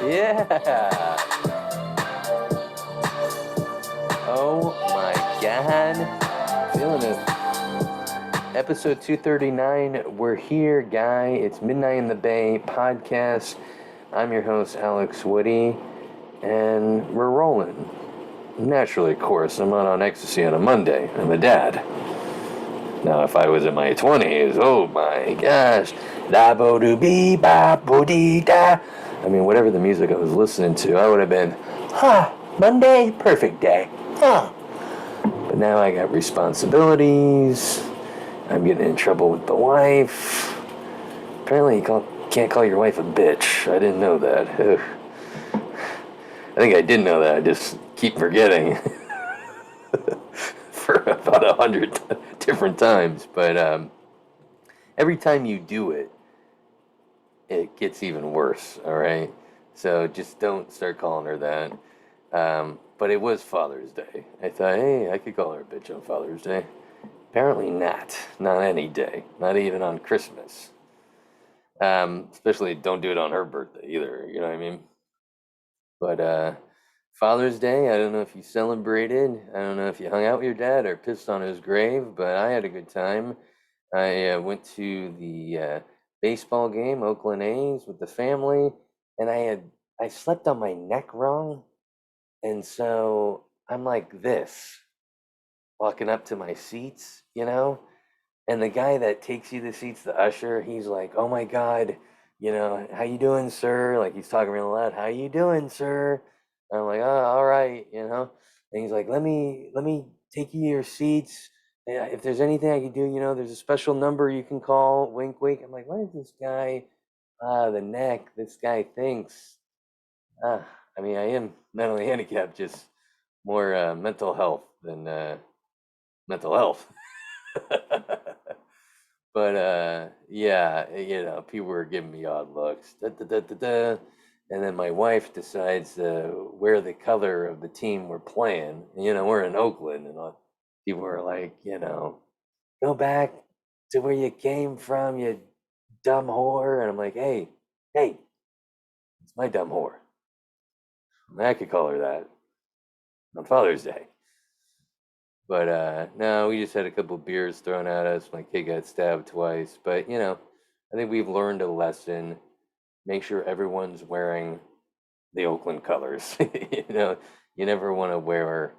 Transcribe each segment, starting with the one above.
Yeah. Oh my God. Feeling it. Episode 239. We're here, guy. It's Midnight in the Bay podcast. I'm your host, Alex Woody, and we're rolling. Naturally, of course, I'm not on ecstasy on a Monday. I'm a dad. Now, if I was in my 20s, oh my gosh. Da bo do be ba bo dee da. I mean, whatever the music I was listening to, I would have been, Monday, perfect day. But now I got responsibilities. I'm getting in trouble with the wife. Apparently, can't call your wife a bitch. I didn't know that. Ugh. I think I did know that. I just keep forgetting for about 100 different times. But every time you do it, it gets even worse. All right. So just don't start calling her that. But it was Father's Day. I thought, hey, I could call her a bitch on Father's Day. Apparently not. Not any day. Not even on Christmas. Especially don't do it on her birthday either. You know what I mean? But Father's Day, I don't know if you celebrated. I don't know if you hung out with your dad or pissed on his grave, but I had a good time. I went to the baseball game, Oakland A's, with the family, and I slept on my neck wrong, and so I'm like this, walking up to my seats, and the guy that takes you to the seats, the usher, he's like, "Oh my God, how you doing, sir?" Like he's talking real loud, "How you doing, sir?" And I'm like, "Oh, all right." And he's like, "Let me take you to your seats. Yeah, if there's anything I can do, there's a special number you can call." Wink, wink. I'm like, "What is this guy? The neck. This guy thinks." Ah, I mean, I am mentally handicapped, just more mental health than mental health. But yeah, people were giving me odd looks. Da, da, da, da, da. And then my wife decides to wear the color of the team we're playing. We're in Oakland, and people were like, go back to where you came from, you dumb whore. And I'm like, hey, hey, it's my dumb whore. I could call her that on Father's Day. But no, we just had a couple beers thrown at us. My kid got stabbed twice. But I think we've learned a lesson. Make sure everyone's wearing the Oakland colors. You never want to wear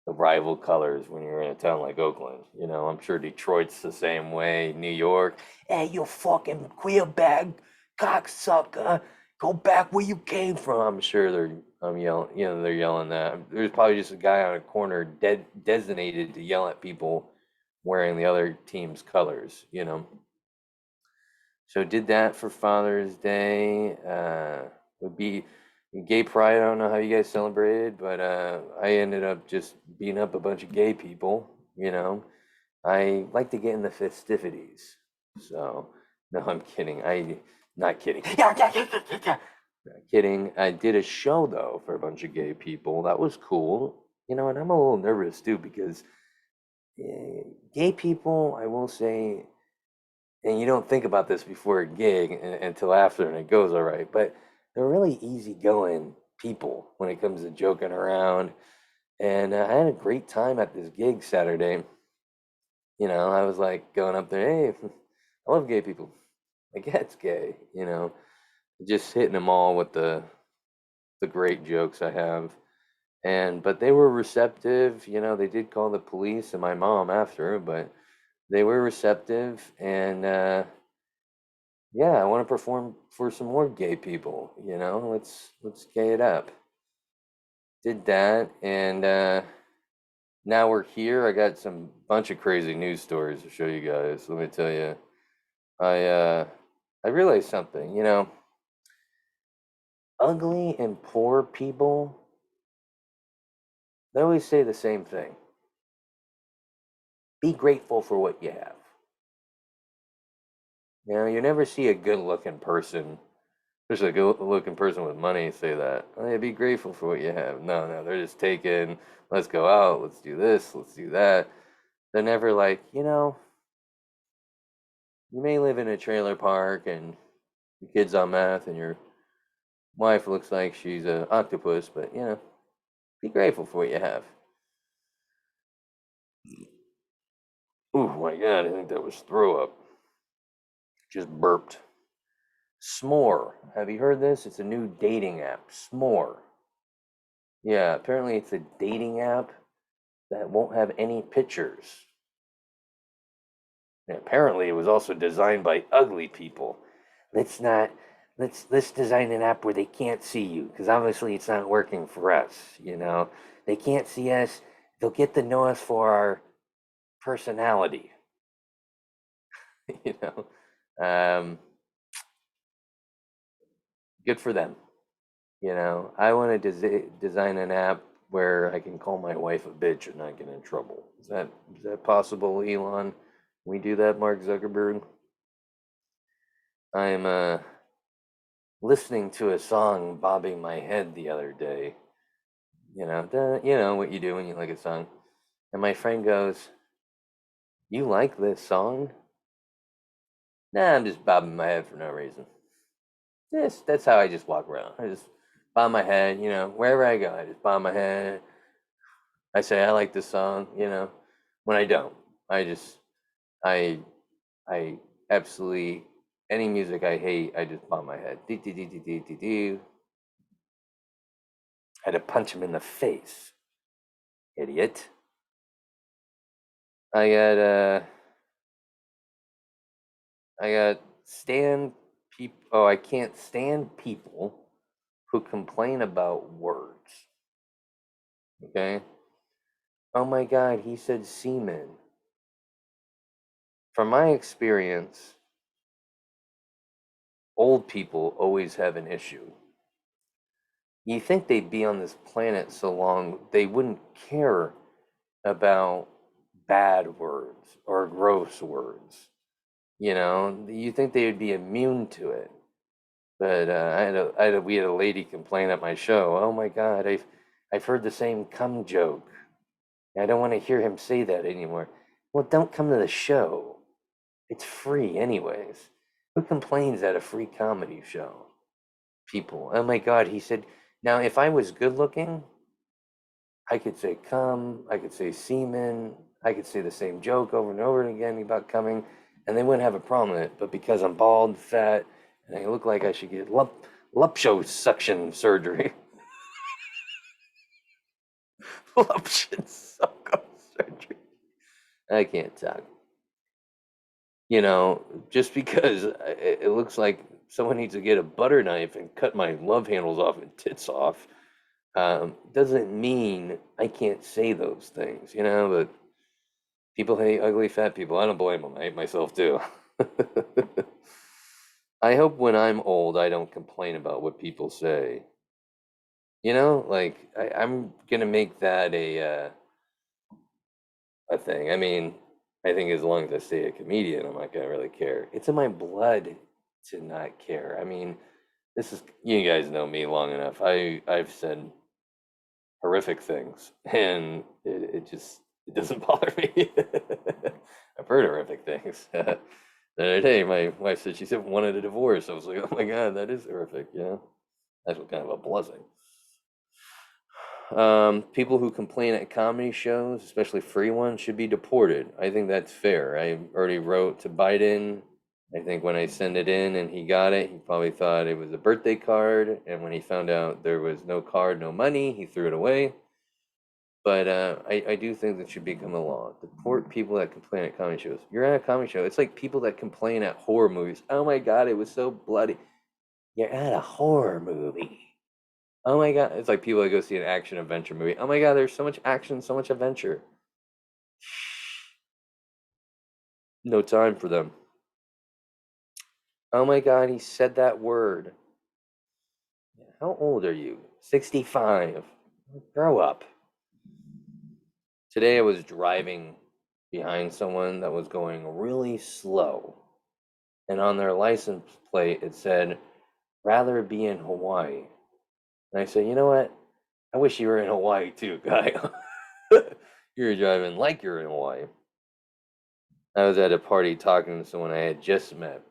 the rival colors when you're in a town like Oakland. I'm sure Detroit's the same way. New York, hey, you fucking queer bag cocksucker, go back where you came from. I'm sure I'm yelling. They're yelling that. There's probably just a guy on a corner designated to yell at people wearing the other team's colors. So did that for Father's Day. Would be gay pride. I don't know how you guys celebrated, but I ended up just beating up a bunch of gay people. I like to get in the festivities. So no, I'm kidding. I not kidding. Not kidding. I did a show though for a bunch of gay people. That was cool. And I'm a little nervous too because gay people, I will say, and you don't think about this before a gig until after, and it goes all right. But they're really easygoing people when it comes to joking around. And I had a great time at this gig Saturday. I was like going up there, hey, I love gay people. Like, yeah, it's gay. Just hitting them all with the great jokes I have. But they were receptive. They did call the police and my mom after, but they were receptive. And yeah, I want to perform for some more gay people. Let's gay it up. Did that, and now we're here. I got some bunch of crazy news stories to show you guys. Let me tell you, I I realized something. Ugly and poor people, they always say the same thing. Be grateful for what you have. You never see a good-looking person, especially a good-looking person with money, say that. Oh, yeah, be grateful for what you have. No, no, they're just taking. Let's go out. Let's do this. Let's do that. They're never like, you may live in a trailer park and your kid's on meth and Wife looks like she's an octopus, but be grateful for what you have. Oh my God, I think that was throw up. Just burped. S'more. Have you heard this? It's a new dating app. S'more. Yeah, apparently it's a dating app that won't have any pictures. And apparently it was also designed by ugly people. Let's not let's design an app where they can't see you, because obviously it's not working for us. They can't see us. They'll get to know us for our personality. you know. Um, Good for them. I want to design an app where I can call my wife a bitch and not get in trouble. Is that possible, Elon? Can we do that, Mark Zuckerberg? I'm listening to a song bobbing my head the other day. What you do when you like a song. And my friend goes, "You like this song?" Nah, I'm just bobbing my head for no reason. That's how I just walk around. I just bob my head, wherever I go, I just bob my head. I say I like this song. When I don't, I just I I absolutely any music I hate, I just bob my head. Do, do, do, do, do, do, do. I had to punch him in the face, idiot. I got I got stand people. Oh, I can't stand people who complain about words. Okay. Oh my God, he said semen. From my experience, old people always have an issue. You think they'd be on this planet so long they wouldn't care about bad words or gross words. You think they would be immune to it. But we had a lady complain at my show. Oh my God, I've heard the same cum joke. I don't want to hear him say that anymore. Well, don't come to the show. It's free anyways. Who complains at a free comedy show? People. Oh my God, he said, now if I was good looking, I could say cum, I could say semen, I could say the same joke over and over again about coming, and they wouldn't have a problem with it. But because I'm bald, fat, and I look like I should get liposuction surgery. Liposuction surgery. I can't talk. Just because it looks like someone needs to get a butter knife and cut my love handles off and tits off, doesn't mean I can't say those things, but people hate ugly fat people. I don't blame them. I hate myself too. I hope when I'm old, I don't complain about what people say. Like I'm gonna make that a thing. I mean, I think as long as I stay a comedian, I'm not gonna really care. It's in my blood to not care. I mean, you guys know me long enough. I've said horrific things, and it doesn't bother me. I've heard horrific things. The other day, my wife said she wanted a divorce. I was like, oh my God, that is horrific. That's what kind of a blessing. People who complain at comedy shows, especially free ones, should be deported. I think that's fair. I already wrote to Biden. I think when I sent it in and he got it, he probably thought it was a birthday card. And when he found out there was no card, no money, he threw it away. But I do think that should become a law. Deport people that complain at comedy shows. You're at a comedy show. It's like people that complain at horror movies. Oh my God, it was so bloody. You're at a horror movie. Oh my God, it's like people that go see an action adventure movie. Oh my God, there's so much action, so much adventure. No time for them. Oh my God, he said that word. How old are you? 65. Grow up. Today I was driving behind someone that was going really slow. And on their license plate it said, rather be in Hawaii. And I said, you know what? I wish you were in Hawaii too, guy. You're driving like you're in Hawaii. I was at a party talking to someone I had just met.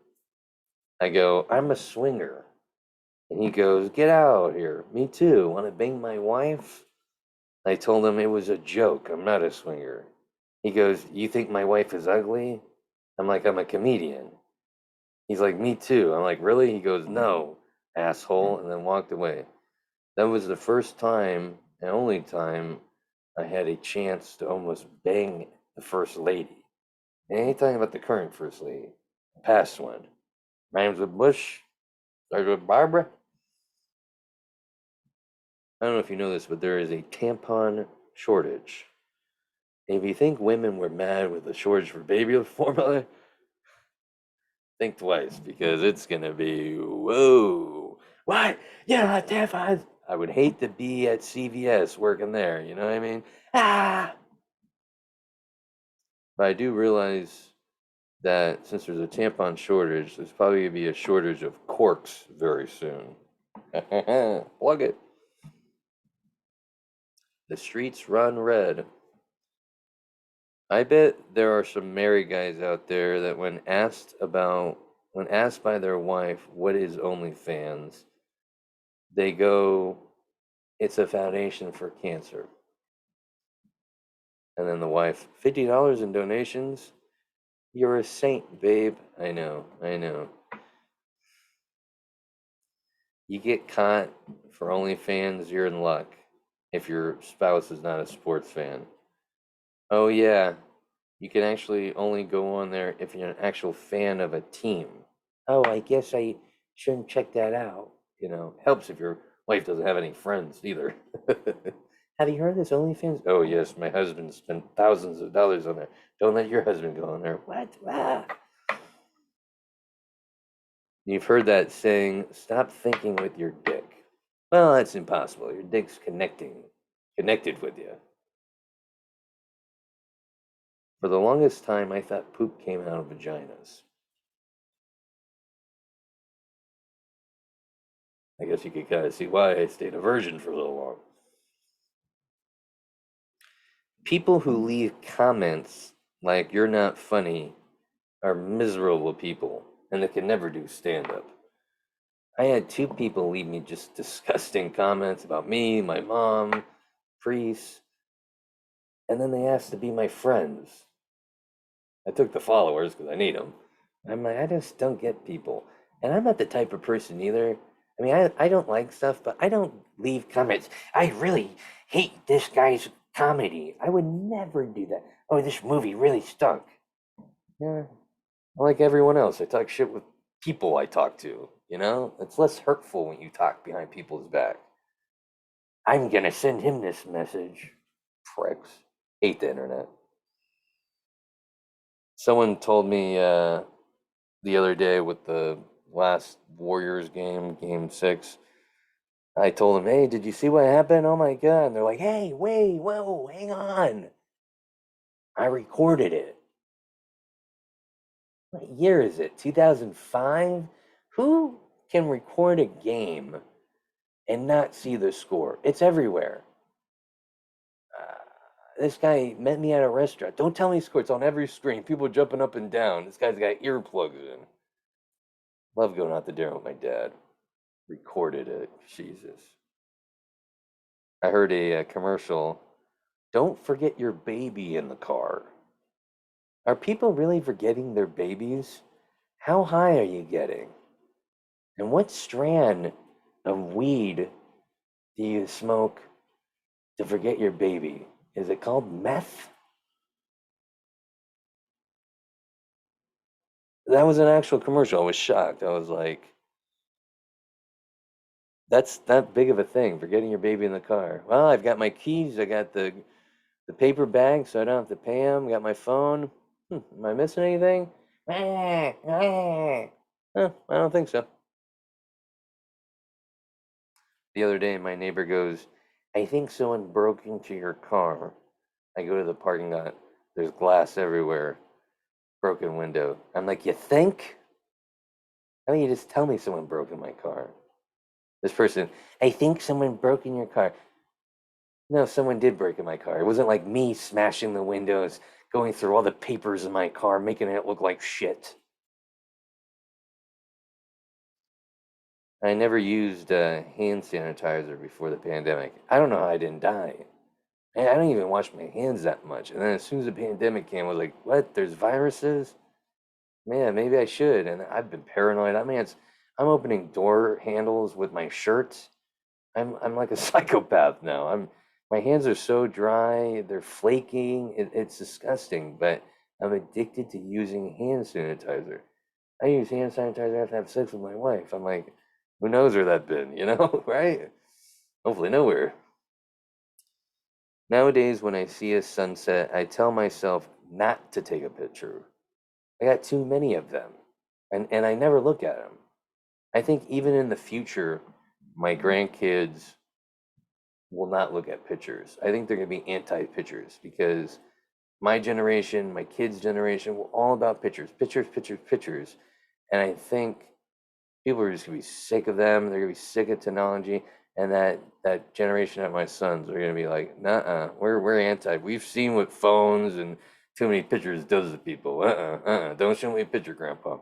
I go, I'm a swinger. And he goes, "Get out here. Me too. Want to bang my wife?" I told him it was a joke. I'm not a swinger. He goes, "You think my wife is ugly?" I'm like, "I'm a comedian." He's like, "Me too." I'm like, "Really?" He goes, "No, asshole," and then walked away. That was the first time and only time I had a chance to almost bang the first lady. And I ain't talking about the current first lady, the past one. Rhymes with Bush, starts with Barbara. I don't know if you know this, but there is a tampon shortage. If you think women were mad with the shortage for baby formula, think twice because it's gonna be whoa. What? You know, tampons. I would hate to be at CVS working there. You know what I mean? Ah. But I do realize that since there's a tampon shortage, there's probably gonna be a shortage of corks very soon. Plug it. The streets run red. I bet there are some married guys out there that when asked by their wife what is OnlyFans, they go, "It's a foundation for cancer." And then the wife, $50 in donations? You're a saint, babe. I know, I know. You get caught for OnlyFans, you're in luck if your spouse is not a sports fan. Oh, yeah, you can actually only go on there if you're an actual fan of a team. Oh, I guess I shouldn't check that out. You know, helps if your wife doesn't have any friends either. Have you heard of this OnlyFans? Oh, yes, my husband spent thousands of dollars on it. Don't let your husband go on there. What? Ah. You've heard that saying, stop thinking with your dick. Well, that's impossible. Your dick's connected with you. For the longest time, I thought poop came out of vaginas. I guess you could kind of see why I stayed a virgin for so long. People who leave comments like you're not funny are miserable people and they can never do stand up. I had two people leave me just disgusting comments about me, my mom, priests, and then they asked to be my friends. I took the followers because I need them. I'm like, I just don't get people. And I'm not the type of person either. I mean, I don't like stuff, but I don't leave comments. I really hate this guy's comedy. I would never do that. Oh, this movie really stunk. Yeah, like everyone else, I talk shit with people I talk to. You know, it's less hurtful when you talk behind people's back. I'm gonna send him this message. Pricks. Hate the internet. Someone told me the other day with the last Warriors game, game six. I told them, hey, did you see what happened? Oh my God. And they're like, hey, wait, whoa, hang on. I recorded it. What year is it? 2005? Who can record a game and not see the score? It's everywhere. This guy met me at a restaurant. Don't tell me score. It's on every screen. People jumping up and down. This guy's got earplugs in. Love going out to dinner with my dad. Recorded it. Jesus. I heard a commercial. Don't forget your baby in the car. Are people really forgetting their babies? How high are you getting? And what strand of weed do you smoke to forget your baby? Is it called meth? That was an actual commercial. I was shocked. I was like, that's that big of a thing, forgetting your baby in the car. Well, I've got my keys, I got the paper bag, so I don't have to pay them. Got my phone. Am I missing anything? I don't think so. The other day, my neighbor goes, I think someone broke into your car. I go to the parking lot. There's glass everywhere, broken window. I'm like, you think? Why don't you just tell me someone broke in my car? This person, I think someone broke in your car. No, someone did break in my car. It wasn't like me smashing the windows, going through all the papers in my car, making it look like shit. I never used hand sanitizer before the pandemic. I don't know how I didn't die. I don't even wash my hands that much. And then as soon as the pandemic came, I was like, what? There's viruses? Man, maybe I should. And I've been paranoid. I mean, I'm opening door handles with my shirt. I'm like a psychopath now. My hands are so dry, they're flaking. It's disgusting, but I'm addicted to using hand sanitizer. I use hand sanitizer after I have sex with my wife. I'm like, who knows where that been, right? Hopefully nowhere. Nowadays, when I see a sunset, I tell myself not to take a picture. I got too many of them, and I never look at them. I think even in the future, my grandkids will not look at pictures. I think they're going to be anti-pictures because my generation, my kids' generation, we're all about pictures, pictures, pictures, pictures. And I think people are just going to be sick of them. They're going to be sick of technology. And that generation of my sons are going to be like, nah, we're anti. We've seen what phones and too many pictures does to people. Don't show me a picture, Grandpa.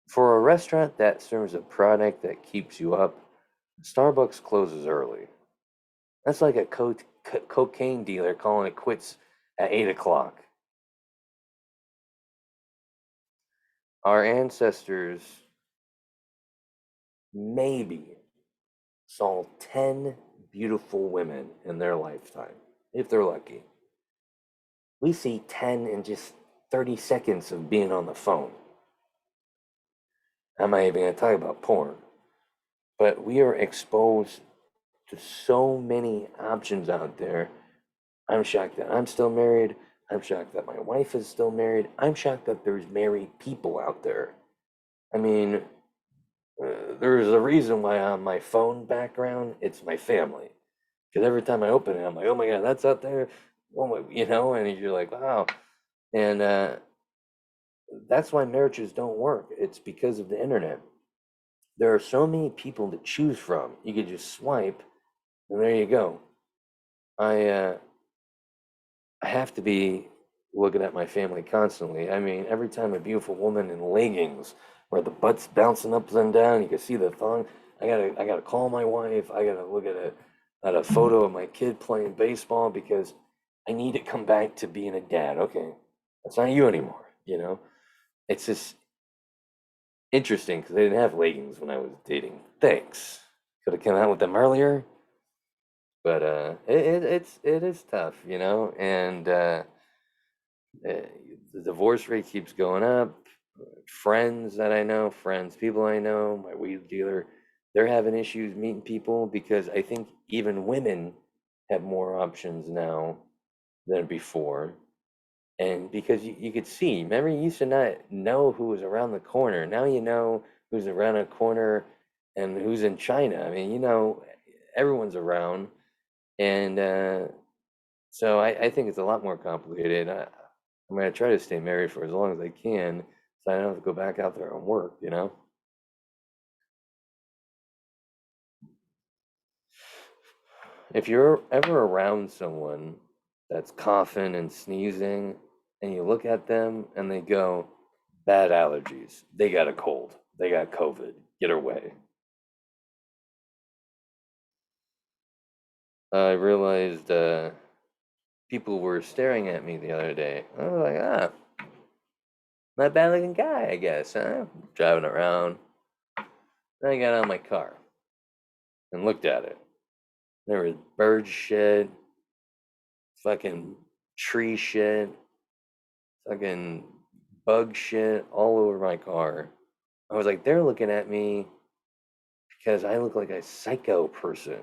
For a restaurant that serves a product that keeps you up, Starbucks closes early. That's like a cocaine dealer calling it quits at 8 o'clock. Our ancestors maybe saw 10 beautiful women in their lifetime, if they're lucky. We see 10 in just 30 seconds of being on the phone. I'm not even going to talk about porn, but we are exposed to so many options out there. I'm shocked that I'm still married. I'm shocked that my wife is still married. I'm shocked that there's married people out there. I mean, there's a reason why on my phone background it's my family. Because every time I open it, I'm like, oh my god, that's out there. Oh my, and you're like, wow. And that's why marriages don't work. It's because of the internet. There are so many people to choose from. You could just swipe, and there you go. I uh, I have to be looking at my family constantly. I mean, every time a beautiful woman in leggings where the butt's bouncing up and down, you can see the thong. I gotta call my wife. I gotta look at a photo of my kid playing baseball because I need to come back to being a dad. Okay, that's not you anymore. It's just interesting because they didn't have leggings when I was dating. Thanks. Could have come out with them earlier, but it is tough, and uh, the divorce rate keeps going up. Friends that I know, people I know, my weed dealer, they're having issues meeting people because I think even women have more options now than before. And because you could see, remember, you used to not know who was around the corner. Now you know who's around a corner and who's in China. I mean, everyone's around. And so I think it's a lot more complicated. I'm going to try to stay married for as long as I can so I don't have to go back out there and work. If you're ever around someone that's coughing and sneezing and you look at them and they go, bad allergies, they got a cold, they got COVID, get away. I realized people were staring at me the other day. I was like, not bad looking guy, I guess, huh? Driving around. Then I got out of my car and looked at it. There was bird shit, fucking tree shit, fucking bug shit all over my car. I was like, they're looking at me because I look like a psycho person.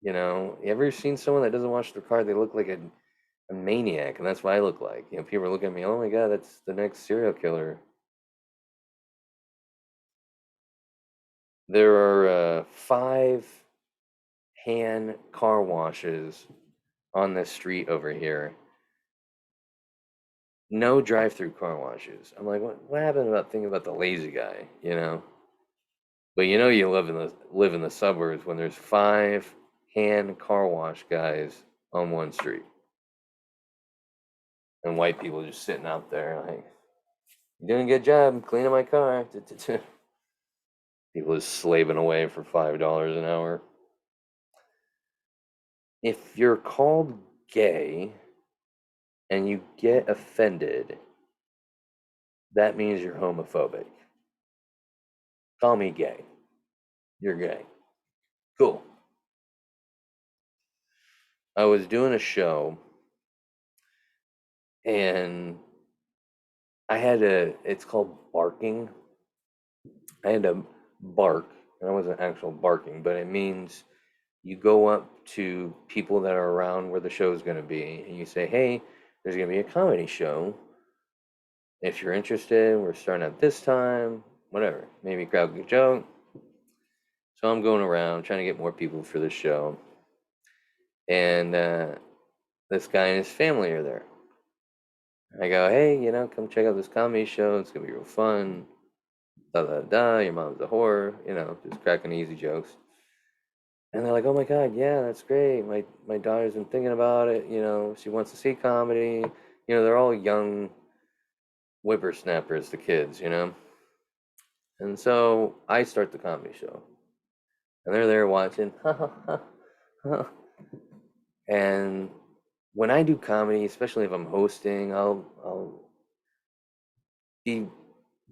You ever seen someone that doesn't wash their car? They look like a maniac, and that's what I look like. People are looking at me, oh my God, that's the next serial killer. There are 5 hand car washes on this street over here. No drive-through car washes. I'm like, what happened about thinking about the lazy guy? But you live in the suburbs when there's 5 hand car wash guys on one street and white people just sitting out there like You're doing a good job cleaning my car. People just slaving away for $5 an hour. If you're called gay and you get offended, that means you're homophobic. Call me gay. You're gay. Cool. I was doing a show and it's called barking. I had to bark, and I wasn't actual barking, but it means you go up to people that are around where the show is going to be and you say, hey, there's going to be a comedy show. If you're interested, we're starting at this time, whatever. Maybe crowd a joke. So I'm going around trying to get more people for the show. And this guy and his family are there. I go, hey, come check out this comedy show. It's going to be real fun. Da da da, your mom's a whore. Just cracking easy jokes. And they're like, oh my God, yeah, that's great. My daughter's been thinking about it. She wants to see comedy. They're all young whippersnappers, the kids. And so I start the comedy show. And they're there watching. And when I do comedy, especially if I'm hosting, I'll be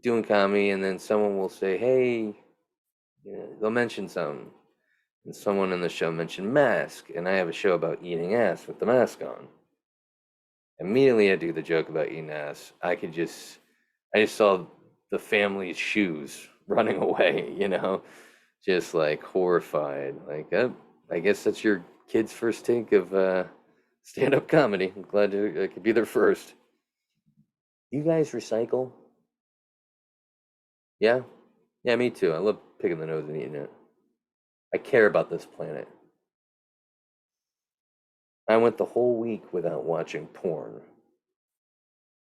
doing comedy, and then someone will say, hey, they'll mention something. And someone in the show mentioned mask, and I have a show about eating ass with the mask on. Immediately I do the joke about eating ass. I just saw the family's shoes running away, just like horrified. Like, I guess that's your kid's first take of stand-up comedy. I'm glad I could be there first. You guys recycle? Yeah? Yeah, me too. I love picking the nose and eating it. I care about this planet. I went the whole week without watching porn.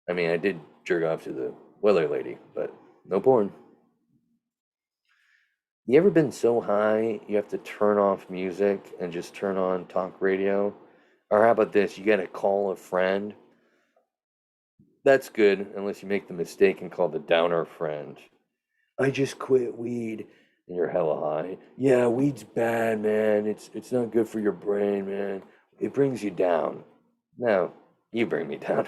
I mean, I did jerk off to the weather lady, but no porn. You ever been so high you have to turn off music and just turn on talk radio? Or how about this? You gotta call a friend. That's good, unless you make the mistake and call the downer friend. I just quit weed, and you're hella high. Yeah, weed's bad, man. It's not good for your brain, man. It brings you down. No, you bring me down.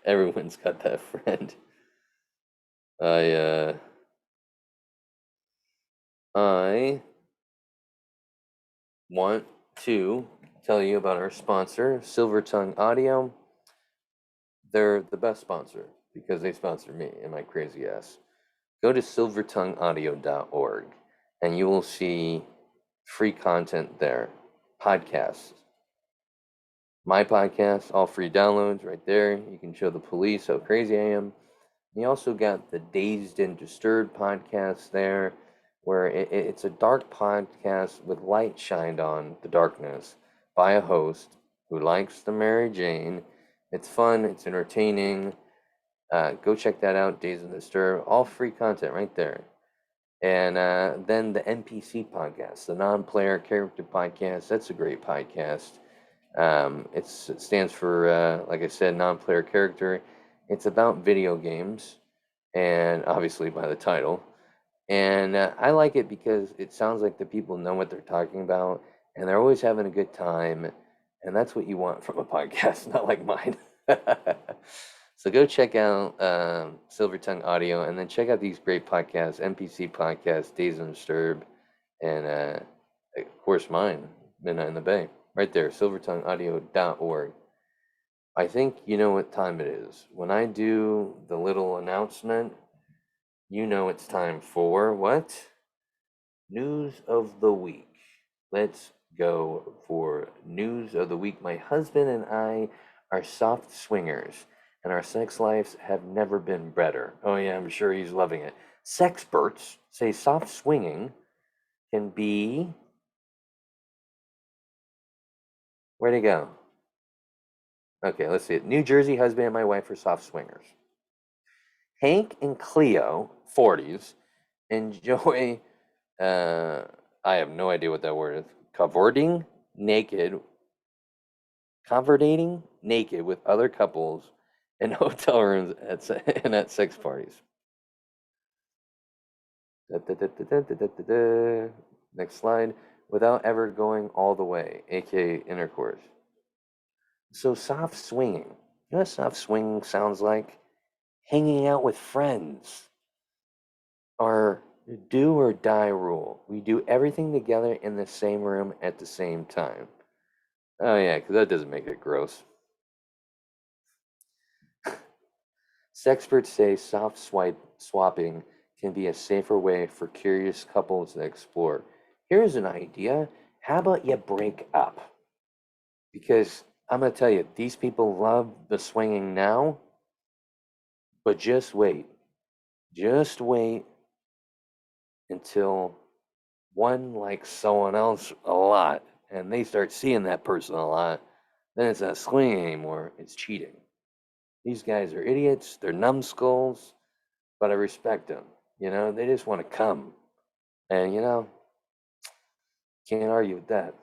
Everyone's got that friend. I I want to tell you about our sponsor, Silver Tongue Audio. They're the best sponsor because they sponsor me and my crazy ass. Go to silvertongueaudio.org and you will see free content there. Podcasts. My podcast, all free downloads right there. You can show the police how crazy I am. You also got the Dazed and Disturbed podcast there, where it's a dark podcast with light shined on the darkness by a host who likes the Mary Jane. It's fun, it's entertaining. Go check that out, Dazed and Disturbed. All free content right there. And then the NPC podcast, the non-player character podcast. That's a great podcast. It stands for, like I said, non-player character. It's about video games, and obviously by the title. And I like it because it sounds like the people know what they're talking about, and they're always having a good time. And that's what you want from a podcast, not like mine. So go check out Silver Tongue Audio, and then check out these great podcasts, NPC Podcast, Days and Disturb, and of course mine, Midnight in the Bay. Right there, silvertongueaudio.org. I think you know what time it is. When I do the little announcement, you know it's time for what? News of the week. Let's go for news of the week. My husband and I are soft swingers, and our sex lives have never been better. Oh, yeah, I'm sure he's loving it. Sexperts say soft swinging can be. Where'd it go? Okay, let's see it. New Jersey husband and my wife are soft swingers. Hank and Cleo, 40s, enjoy, I have no idea what that word is, cavorting naked, conversating naked with other couples in hotel rooms and at sex parties. Da, da, da, da, da, da, da, da, da. Next slide. Without ever going all the way, aka intercourse. So soft swinging. You know what soft swinging sounds like? Hanging out with friends. Our do or die rule. We do everything together in the same room at the same time. Oh yeah, because that doesn't make it gross. Sexperts say soft swapping can be a safer way for curious couples to explore. Here's an idea. How about you break up? Because I'm going to tell you, these people love the swinging now, but just wait. Just wait until one likes someone else a lot and they start seeing that person a lot. Then it's not swinging anymore, it's cheating. These guys are idiots, they're numbskulls, but I respect them. You know, they just want to come. And, you know, can't argue with that.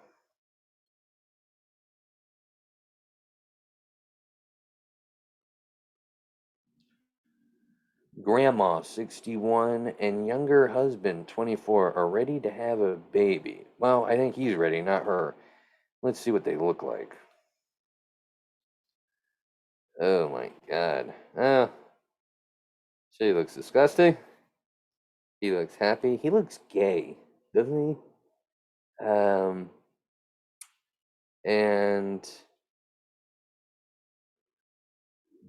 Grandma, 61, and younger husband, 24, are ready to have a baby. Well, I think he's ready, not her. Let's see what they look like. Oh my god. Oh, she looks disgusting. He looks happy. He looks gay, doesn't he? And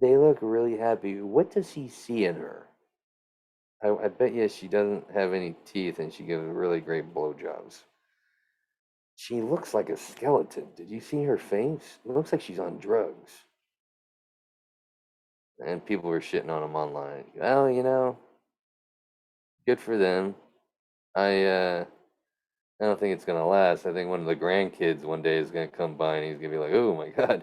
they look really happy. What does he see in her? I bet you she doesn't have any teeth and she gives really great blowjobs. She looks like a skeleton. Did you see her face? It looks like she's on drugs. And people were shitting on him online. Well, you know, good for them. I don't think it's gonna last. I think one of the grandkids one day is gonna come by and he's gonna be like, "Oh my god."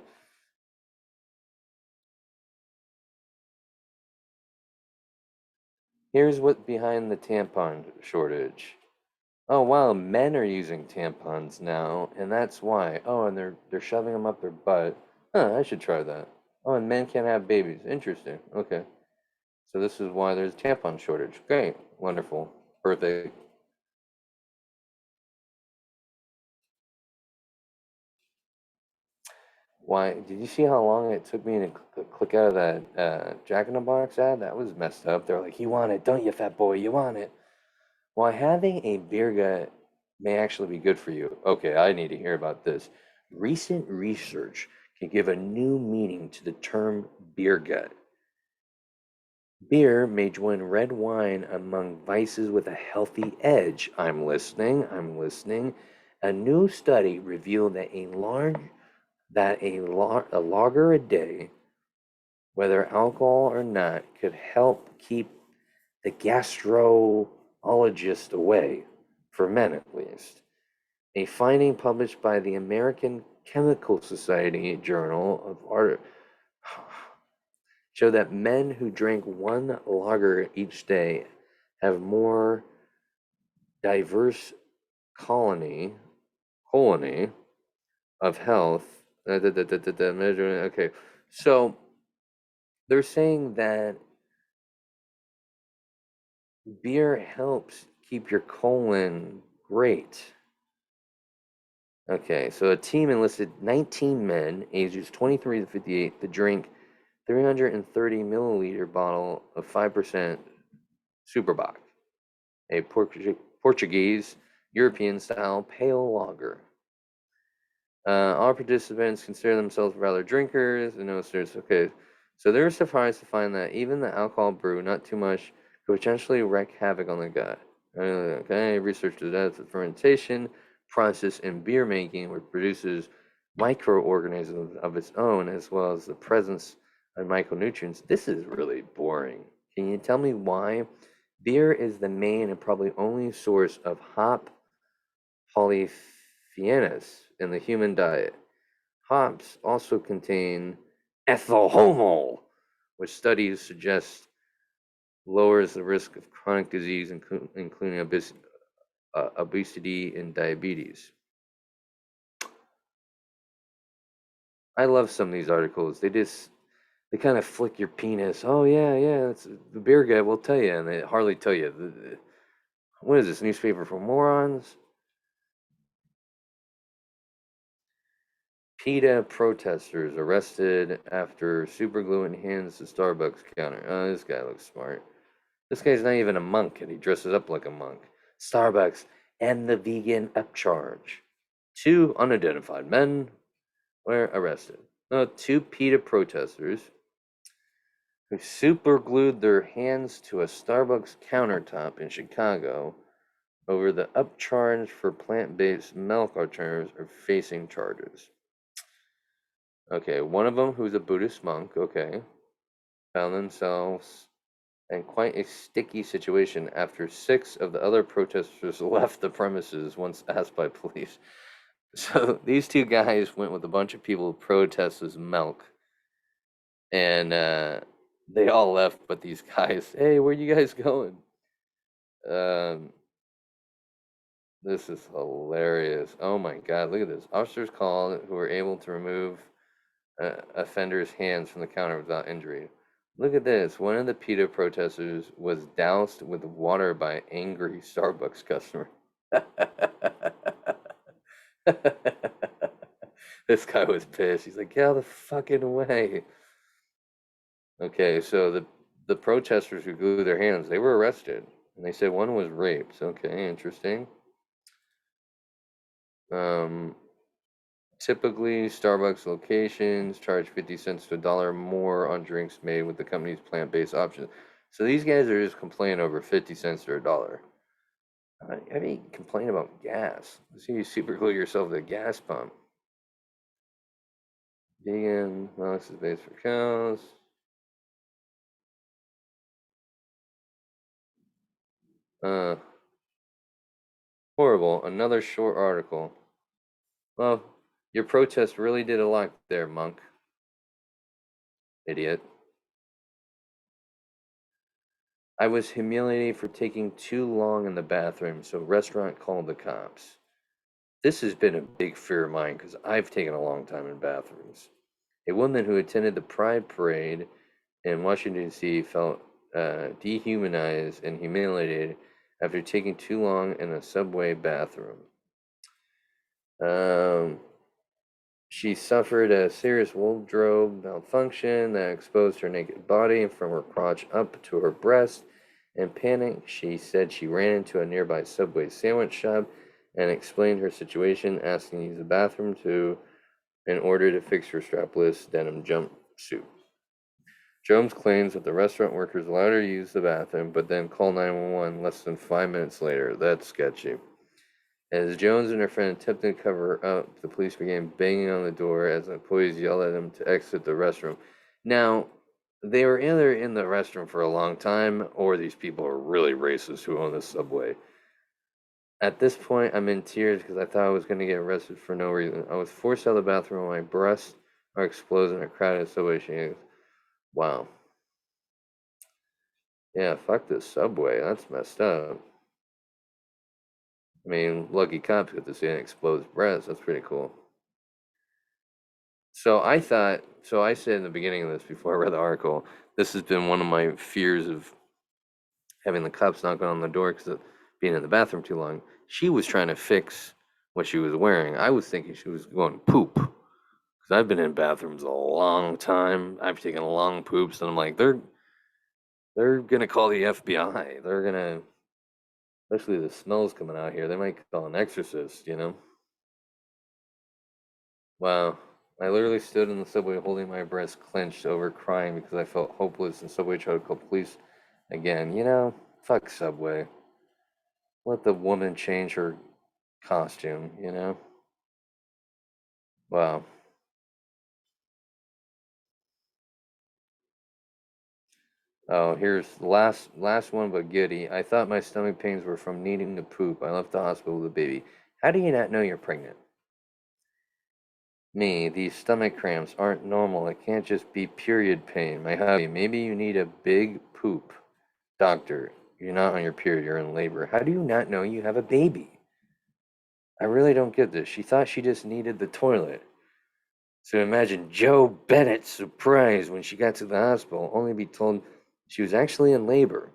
Here's what behind the tampon shortage. Oh wow, men are using tampons now, and that's why. Oh, and they're shoving them up their butt. Huh, I should try that. Oh, and men can't have babies. Interesting. Okay. So this is why there's a tampon shortage. Great. Wonderful. Perfect. Why? Did you see how long it took me to click out of that Jack in the Box ad? That was messed up. They're like, "You want it, don't you, fat boy? You want it." Why having a beer gut may actually be good for you. Okay, I need to hear about this. Recent research can give a new meaning to the term beer gut. Beer may join red wine among vices with a healthy edge. I'm listening. I'm listening. A new study revealed that a lager a day, whether alcohol or not, could help keep the gastrologist away, for men at least. A finding published by the American Chemical Society Journal of Art showed that men who drink one lager each day have more diverse colony colony of health. Okay, so they're saying that beer helps keep your colon great. Okay, so a team enlisted 19 men, ages 23 to 58, to drink 330 milliliter bottle of 5% Superbock, a Portuguese European style pale lager. All participants consider themselves rather drinkers, and no serious. Okay, so they were surprised to find that even the alcohol brew, not too much, could potentially wreak havoc on the gut. Okay, research that the fermentation process in beer making, which produces microorganisms of its own, as well as the presence of micronutrients. This is really boring. Can you tell me why? Beer is the main and probably only source of hop polyphenols in the human diet. Hops also contain ethyl homol, which studies suggest lowers the risk of chronic disease, including obesity and diabetes. I love some of these articles. They kind of flick your penis. Oh yeah, yeah. It's the beer guy will tell you, and they hardly tell you. What is this newspaper for morons? PETA protesters arrested after supergluing hands to Starbucks counter. Oh, this guy looks smart. This guy's not even a monk, and he dresses up like a monk. Starbucks and the vegan upcharge. Two unidentified men were arrested. No, two PETA protesters who superglued their hands to a Starbucks countertop in Chicago over the upcharge for plant-based milk alternatives are facing charges. Okay, one of them, who's a Buddhist monk, okay, found themselves in quite a sticky situation after 6 of the other protesters left the premises once asked by police. So these two guys went with a bunch of people who protest this milk, and they all left, but these guys, hey, where you guys going? Um, this is hilarious. Oh my God, look at this. Officers called who were able to remove offender's hands from the counter without injury. Look at this. One of the PETA protesters was doused with water by an angry Starbucks customer. This guy was pissed. He's like, get out of the fucking way. Okay, so the protesters who glued their hands, they were arrested. And they said one was raped. Okay, interesting. Um, Typically, Starbucks locations charge 50 cents to $1 more on drinks made with the company's plant-based options. So these guys are just complaining over 50 cents to $1. I mean, complain about gas. Let's see you super glue yourself to a gas pump. Vegan, well, this is based for cows. Uh, Horrible. Another short article. Well, your protest really did a lot there, monk. Idiot. I was humiliated for taking too long in the bathroom, so restaurant called the cops. This has been a big fear of mine because I've taken a long time in bathrooms. A woman who attended the Pride Parade in Washington, D.C. felt dehumanized and humiliated after taking too long in a subway bathroom. Um, she suffered a serious wardrobe malfunction that exposed her naked body from her crotch up to her breast. In panic, she said she ran into a nearby Subway sandwich shop and explained her situation, asking to use the bathroom in order to fix her strapless denim jumpsuit. Jones claims that the restaurant workers allowed her to use the bathroom, but then called 911 less than 5 minutes later. That's sketchy. As Jones and her friend attempted to cover her up, the police began banging on the door as employees yelled at them to exit the restroom. Now, they were either in the restroom for a long time, or these people are really racist who own the subway. At this point, I'm in tears because I thought I was going to get arrested for no reason. I was forced out of the bathroom and my breasts are exposed in a crowded subway. Wow. Yeah, fuck this subway. That's messed up. I mean, lucky cops get to see an exposed breast. That's pretty cool. So I said in the beginning of this before I read the article, this has been one of my fears of having the cops knocking on the door because of being in the bathroom too long. She was trying to fix what she was wearing. I was thinking she was going poop because I've been in bathrooms a long time. I've taken long poops, and I'm like, they're gonna call the FBI. They're gonna, especially the smells coming out here. They might call an exorcist. Wow. I literally stood in the subway holding my breast clenched over crying because I felt hopeless and Subway tried to call police again. Fuck Subway. Let the woman change her costume. Wow. Oh, here's the last one but goody. I thought my stomach pains were from needing to poop. I left the hospital with a baby. How do you not know you're pregnant? Me, these stomach cramps aren't normal. It can't just be period pain. My hubby, maybe you need a big poop. Doctor, you're not on your period, you're in labor. How do you not know you have a baby? I really don't get this. She thought she just needed the toilet. So imagine Joe Bennett's surprise when she got to the hospital, only to be told she was actually in labor.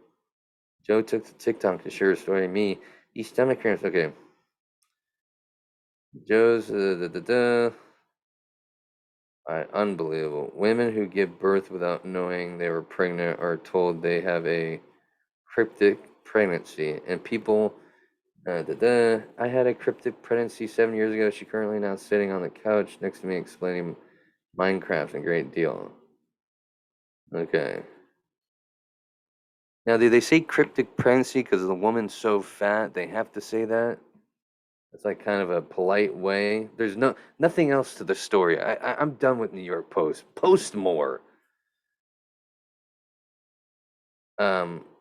Joe took to TikTok to share her story. Me, these stomach cramps. Okay. Joe's unbelievable. Women who give birth without knowing they were pregnant are told they have a cryptic pregnancy, and people. I had a cryptic pregnancy 7 years ago. She currently now sitting on the couch next to me explaining Minecraft a great deal. Okay. Now, do they say cryptic pregnancy because the woman's so fat they have to say that? It's like kind of a polite way. There's nothing else to the story. I'm done with New York Post. Post more.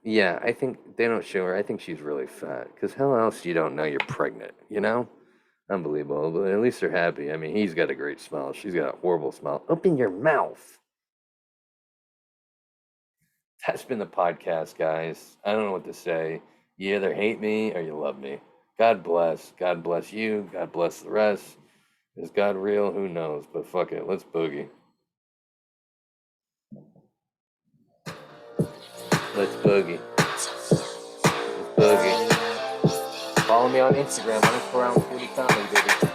Yeah, I think they don't show her. I think she's really fat. Because how else you don't know you're pregnant, you know? Unbelievable. But at least they're happy. I mean, he's got a great smile. She's got a horrible smile. Open your mouth. That's been the podcast, guys. I don't know what to say. You either hate me or you love me. God bless. God bless you. God bless the rest. Is God real? Who knows? But fuck it. Let's boogie. Let's boogie. Let's boogie. Follow me on Instagram, _40 comedy, baby.